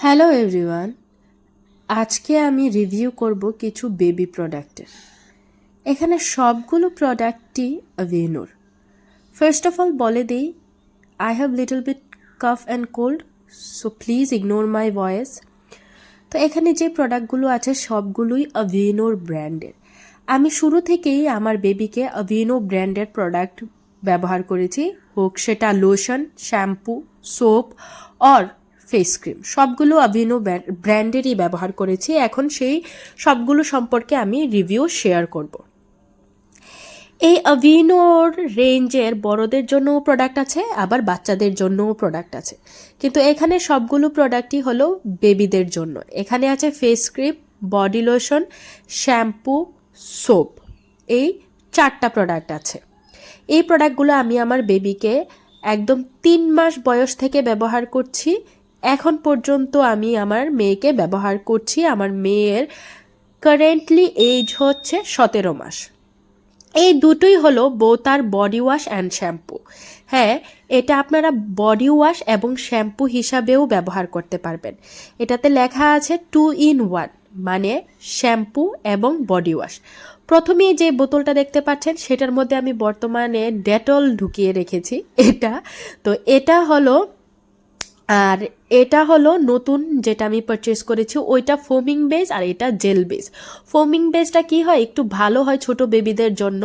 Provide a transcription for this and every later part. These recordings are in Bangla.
হ্যালো এভরিওয়ান, আজকে আমি রিভিউ করব কিছু বেবি প্রোডাক্টের। এখানে সবগুলো প্রোডাক্টই অ্যাভেনোর। ফার্স্ট অফ অল বলে দিই, I have little bit cough and cold, so please ignore my voice. তো এখানে যে প্রোডাক্টগুলো আছে সবগুলোই অ্যাভেনোর ব্র্যান্ডের। আমি শুরু থেকেই আমার বেবিকে অ্যাভেনো ব্র্যান্ডের প্রোডাক্ট ব্যবহার করেছি, হোক সেটা lotion, shampoo, soap or face cream, সবগুলো অ্যাভেনো ব্র্যান্ডেরই ব্যবহার করেছি। এখন সেই সবগুলো সম্পর্কে আমি রিভিউ শেয়ার করব। এই অ্যাভেনোর রেঞ্জের বড়দের জন্যও প্রোডাক্ট আছে, আবার বাচ্চাদের জন্যও প্রোডাক্ট আছে, কিন্তু এখানে সবগুলো প্রোডাক্টই হলো বেবিদের জন্য। এখানে আছে face cream, body lotion, shampoo, soap, এই 4টা প্রোডাক্ট আছে। এই প্রোডাক্টগুলো আমি আমার বেবিকে একদম 3 মাস বয়স থেকে ব্যবহার করছি। এখন পর্যন্ত আমি আমার মেয়েকে ব্যবহার করছি। আমার মেয়ের কারেন্টলি এজ হচ্ছে 17 মাস। এই দুটোই হলো বোথ আর বডি ওয়াশ অ্যান্ড শ্যাম্পু। হ্যাঁ, এটা আপনারা বডি ওয়াশ এবং শ্যাম্পু হিসাবেও ব্যবহার করতে পারবেন। এটাতে লেখা আছে 2 in 1, মানে শ্যাম্পু এবং বডি ওয়াশ। প্রথমেই যে বোতলটা দেখতে পাচ্ছেন সেটার মধ্যে আমি বর্তমানে ডেটল ঢুকিয়ে রেখেছি। এটা হলো নতুন যেটা আমি পারচেস করেছি, ওইটা ফোমিং বেস আর এটা জেল বেস। ফোমিং বেসটা কি হয়, একটু ভালো হয় ছোট বেবিদের জন্য,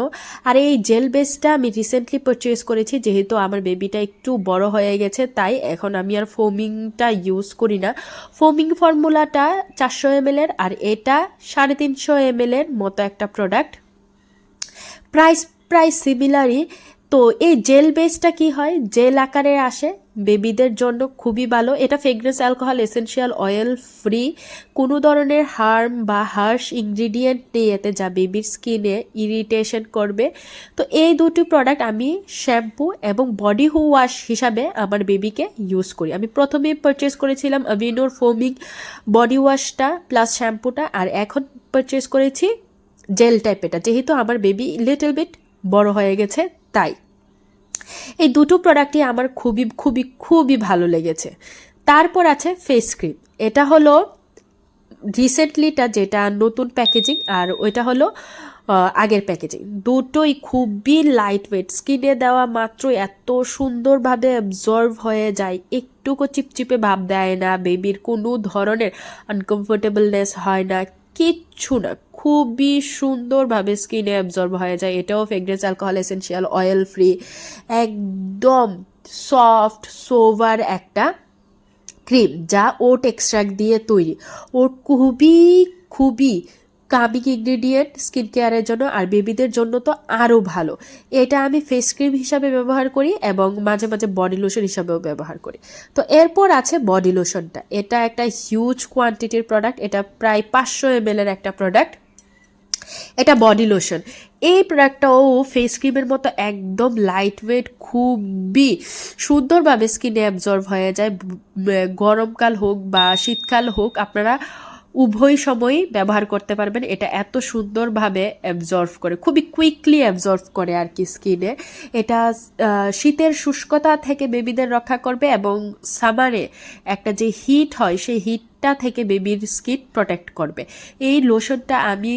আর এই জেল বেসটা আমি রিসেন্টলি পারচেস করেছি, যেহেতু আমার বেবিটা একটু বড় হয়ে গেছে তাই এখন আমি আর ফোমিংটা ইউজ করি না। ফোমিং ফর্মুলাটা 400 ml এর, আর এটা 350 ml এর মতো একটা প্রোডাক্ট। প্রায় সিমিলারই। তো এই জেল বেসটা কি হয়, জেল আকারে আসে, বেবিদের জন্য খুবই ভালো। এটা fragrance, alcohol, essential oil free, কোনো ধরনের হার্ম বা হার্শ ইনগ্রিডিয়েন্ট নেই এতে যা বেবির স্কিনে ইরিটেশন করবে। তো এই দুটি প্রোডাক্ট আমি শ্যাম্পু এবং বডি ওয়াশ হিসাবে আমার বেবিকে ইউজ করি। আমি প্রথমে পারচেস করেছিলাম অ্যাভেনোর ফোমিং বডি ওয়াশটা প্লাস শ্যাম্পুটা, আর এখন পারচেস করেছি জেল টাইপ এটা, যেহেতু আমার বেবি লিটল বিট বড় হয়ে গেছে তাই। এই দুটো প্রোডাক্টই আমার খুবই খুবই খুবই ভালো লেগেছে। তারপর আছে ফেস ক্রিম। এটা হলো রিসেন্টলিটা, যেটা নতুন প্যাকেজিং, আর ওইটা হলো আগের প্যাকেজিং। দুটোই খুবই লাইট ওয়েট, স্কিনে দেওয়া মাত্র এত সুন্দরভাবে অ্যাবজর্ভ হয়ে যায়, একটুকু চিপচিপে ভাব দেয় না, বেবির কোনো ধরনের আনকমফোর্টেবলনেস হয় না, কিচ্ছু না, খুবই সুন্দরভাবে স্কিনে অ্যাবজর্ব হয়ে যায়। এটাও fragrance, alcohol, essential oil free, একদম সফট সোভার একটা ক্রিম যা ওট এক্সট্রাক্ট দিয়ে তৈরি। ওট খুবই খুবই কামিং ইনগ্রিডিয়েন্ট স্কিন কেয়ারের জন্য, আর বেবিদের জন্য তো আরও ভালো। এটা আমি ফেস ক্রিম হিসাবে ব্যবহার করি এবং মাঝে মাঝে বডি লোশন হিসাবেও ব্যবহার করি। তো এরপর আছে বডি লোশনটা। এটা একটা হিউজ কোয়ান্টিটির প্রোডাক্ট, এটা প্রায় 500 ml এর একটা প্রোডাক্ট। এটা বডি লোশন। এই প্রোডাক্টটাও ফেস ক্রিমের মতো একদম লাইট ওয়েট, খুবই সুন্দরভাবে স্কিনে অ্যাবজর্ব হয়ে যায়। গরমকাল হোক বা শীতকাল হোক, আপনারা উভয় সময়ই ব্যবহার করতে পারবেন। এটা এত সুন্দরভাবে অ্যাবজর্ব করে, খুবই কুইকলি অ্যাবজর্ব করে আর কি স্কিনে। এটা শীতের শুষ্কতা থেকে বেবিদের রক্ষা করবে এবং সামারে একটা যে হিট হয় সেই হিটটা থেকে বেবির স্কিন প্রোটেক্ট করবে। এই লোশনটা আমি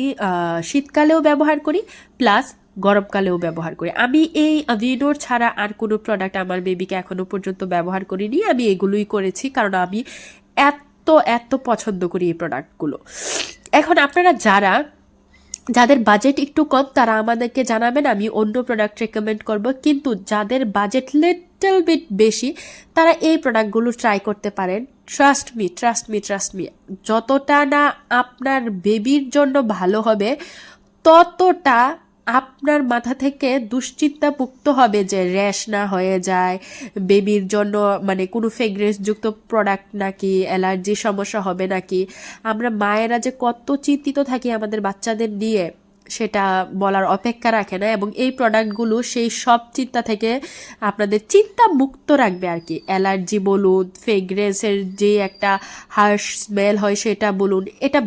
শীতকালেও ব্যবহার করি প্লাস গরমকালেও ব্যবহার করি। আমি এই অ্যাভেনোর ছাড়া আর কোনো প্রোডাক্ট আমার বেবিকে এখনো পর্যন্ত ব্যবহার করিনি। আমি এগুলোই করেছি কারণ আমি এত পছন্দ করি এই প্রোডাক্টগুলো। এখন আপনারা যাদের বাজেট একটু কম তারা আমাদেরকে জানাবেন, আমি অন্য প্রোডাক্ট রেকমেন্ড করব, কিন্তু যাদের বাজেট লিটল বিট বেশি তারা এই প্রোডাক্টগুলো ট্রাই করতে পারেন। ট্রাস্ট মি, যতটা না আপনার বেবির জন্য ভালো হবে ততটা আপনার মাথা থেকে দুশ্চিন্তা মুক্ত হবে যে র্যাশ না হয়ে যায়, বেবির জন্য মানে কোনো ফ্রেগরেন্সযুক্ত প্রোডাক্ট নাকি অ্যালার্জি সমস্যা হবে নাকি। আমরা মায়েরা যে কত চিন্তিত থাকি আমাদের বাচ্চাদের নিয়ে সেটা বলার অপেক্ষা রাখে না, এবং এই প্রোডাক্টগুলো সেই সব চিন্তা থেকে আপনাদের চিন্তা মুক্ত রাখবে আর কি। অ্যালার্জি বলুন, ফ্রেগরেন্সের যে একটা হার্শ স্মেল হয় সেটা বলুন, এটা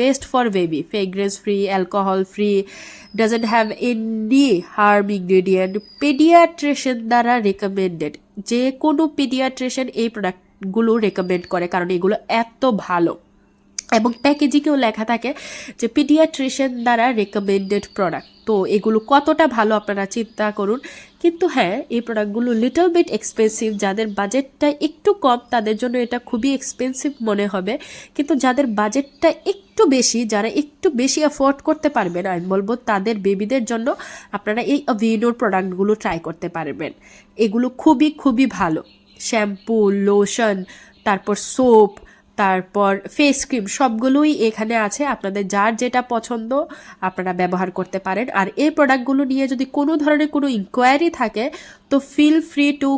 best for baby. Fragrance free, alcohol free, doesn't have any harm ingredient, paediatrician দ্বারা রেকমেন্ডেড। যে কোনো পেডিয়াট্রিশিয়ান এই প্রোডাক্ট প্রোডাক্টগুলো রেকমেন্ড করে, কারণ এগুলো এত ভালো এবং প্যাকেজিংয়েও লেখা থাকে যে পিডিয়াট্রিশিয়ান দ্বারা রেকমেন্ডেড প্রোডাক্ট। তো এগুলো কতটা ভালো আপনারা চিন্তা করুন। কিন্তু হ্যাঁ, এই প্রোডাক্টগুলো লিটল বিট এক্সপেন্সিভ, যাদের বাজেটটা একটু কম তাদের জন্য এটা খুবই এক্সপেন্সিভ মনে হবে, কিন্তু যাদের বাজেটটা একটু বেশি, যারা একটু বেশি অ্যাফোর্ড করতে পারবেন, আমি বলবো তাদের বেবিদের জন্য আপনারা এই অ্যাভিনোর প্রোডাক্টগুলো ট্রাই করতে পারবেন। এগুলো খুবই খুবই ভালো। শ্যাম্পু, লোশন, তারপর সোপ, তারপর ফেস ক্রিম সবগুলোই এখানে আছে। আপনাদের যার যেটা পছন্দ আপনারা ব্যবহার করতে পারেন। আর এই প্রোডাক্টগুলো নিয়ে যদি কোনো ধরনের কোনো ইনকোয়ারি থাকে তো feel free to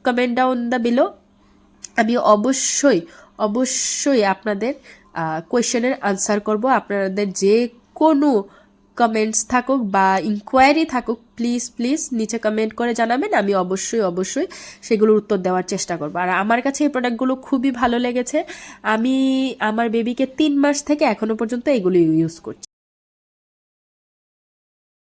comment down the below. আমি অবশ্যই আপনাদের কোয়েশ্চেনের আনসার করব। আপনাদের যে কোনো কমেন্টস থাকুক বা ইনকোয়ারি থাকুক, প্লিজ নিচে কমেন্ট করে জানাবেন। আমি অবশ্যই সেগুলোর উত্তর দেওয়ার চেষ্টা করব। আর আমার কাছে এই প্রোডাক্টগুলো খুবই ভালো লেগেছে। আমি আমার বেবিকে 3 মাস থেকে এখনো পর্যন্ত এগুলো ইউজ করছি।